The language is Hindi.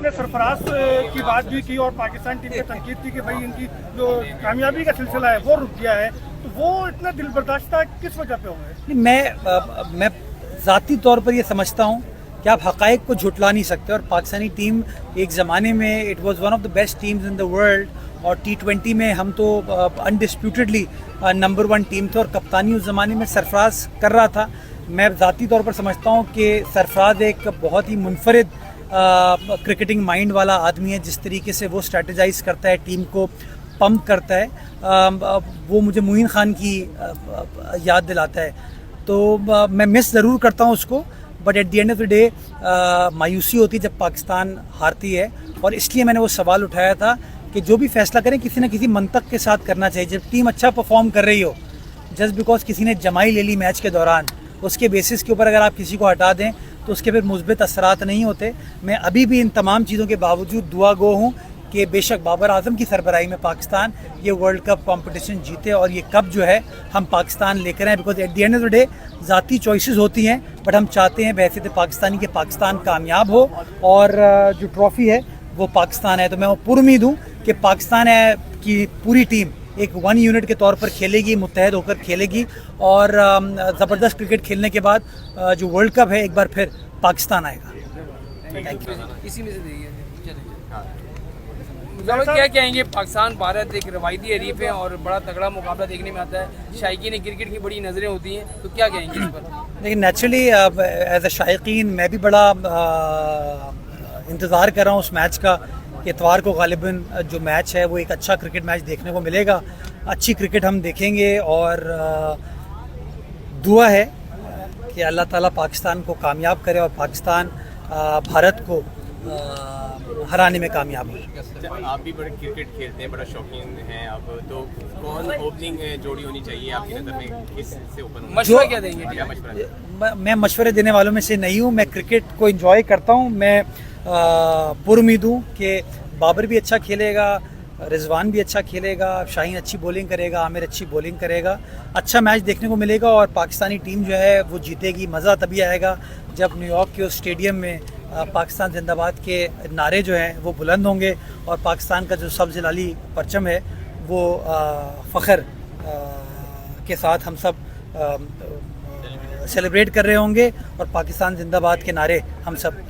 ने सरफराज की बात भी की और पाकिस्तान टीम पे तनकीद की कि भाई इनकी जो कामयाबी का सिलसिला है वो रुक गया है, तो वो इतना दिल बर्दाश्त किस वजह पे हो गए? मैं ज़ाती तौर पर ये समझता हूँ कि आप हक़ाइक़ को झुटला नहीं सकते। और पाकिस्तानी टीम एक ज़माने में it was one of the best teams in the world, और T20 में हम तो अनडिस्प्यूटेडली नंबर 1 टीम थे और कप्तानी उस ज़माने में सरफराज कर रहा था। मैं ज़ाती तौर पर समझता हूँ कि सरफराज एक बहुत ही मुनफरिद क्रिकेटिंग माइंड वाला आदमी है। जिस तरीके से वो स्ट्रेटजाइज करता है, टीम को पंप करता है, वो मुझे मोइन खान की याद दिलाता है। तो मैं मिस ज़रूर करता हूँ उसको, but at the end of the day मायूसी होती है जब पाकिस्तान हारती है। और इसलिए मैंने वो सवाल उठाया था कि जो भी फैसला करें किसी न किसी मंतक के साथ करना चाहिए। जब टीम अच्छा परफॉर्म कर रही हो, जस्ट बिकॉज किसी ने जमाई ले ली मैच के दौरान, उसके बेसिस के ऊपर अगर आप किसी को हटा दें तो उसके फिर मुस्बित असरात नहीं होते। मैं अभी भी इन तमाम चीज़ों के बावजूद दुआ गो हूँ कि बेशक बाबर आजम की सरबराही में पाकिस्तान ये वर्ल्ड कप कंपटीशन जीते और ये कप जो है हम पाकिस्तान लेकर आए। Because at the end of the day ज़ाती चॉइसेस होती हैं, बट हम चाहते हैं बहैसियत पाकिस्तानी कि पाकिस्तान कामयाब हो और जो ट्रॉफ़ी है वो पाकिस्तान है। तो मैं पुरुमीद हूँ कि पाकिस्तान है की पूरी टीम एक 1 यूनिट के तौर पर खेलेगी, मुत्तहद होकर खेलेगी और ज़बरदस्त क्रिकेट खेलने के बाद जो वर्ल्ड कप है एक बार फिर पाकिस्तान आएगा। Thank you. इसी में से क्या कहेंगे? पाकिस्तान भारत एक रवायती हरीफ है और बड़ा तगड़ा मुकाबला देखने में आता है। शायकीन क्रिकेट की बड़ी नज़रें होती हैं, तो क्या कहेंगे इस पर? लेकिन नेचुरली एज अ शायकीन मैं भी बड़ा इंतज़ार कर रहा हूँ उस मैच का। इतवार को गालिबन जो मैच है वो एक अच्छा क्रिकेट मैच देखने को मिलेगा, अच्छी क्रिकेट हम देखेंगे और दुआ है कि अल्लाह ताला पाकिस्तान को कामयाब करे और पाकिस्तान भारत को हराने में कामयाब हो। आप भी बड़े क्रिकेट खेलते हैं, बड़ा शौकीन हैं अब, तो कौन ओपनिंग जोड़ी होनी चाहिए आपकी नज़र में? किससे ओपन मशवरा क्या देंगे? मैं मशवरे देने वालों में से नहीं हूँ। मैं क्रिकेट को एंजॉय करता हूँ। मैं पुरुमीद हूँ कि बाबर भी अच्छा खेलेगा, रिजवान भी अच्छा खेलेगा, शाहीन अच्छी बॉलिंग करेगा, आमिर अच्छी बॉलिंग करेगा। अच्छा मैच देखने को मिलेगा और पाकिस्तानी टीम जो है वो जीतेगी। मज़ा तभी आएगा जब न्यूयॉर्क के उस स्टेडियम में पाकिस्तान जिंदाबाद के नारे जो हैं वो बुलंद होंगे और पाकिस्तान का जो सब्ज़ लाली परचम है वो फ़ख्र के साथ हम सब सेलिब्रेट कर रहे होंगे और पाकिस्तान जिंदाबाद के नारे हम सब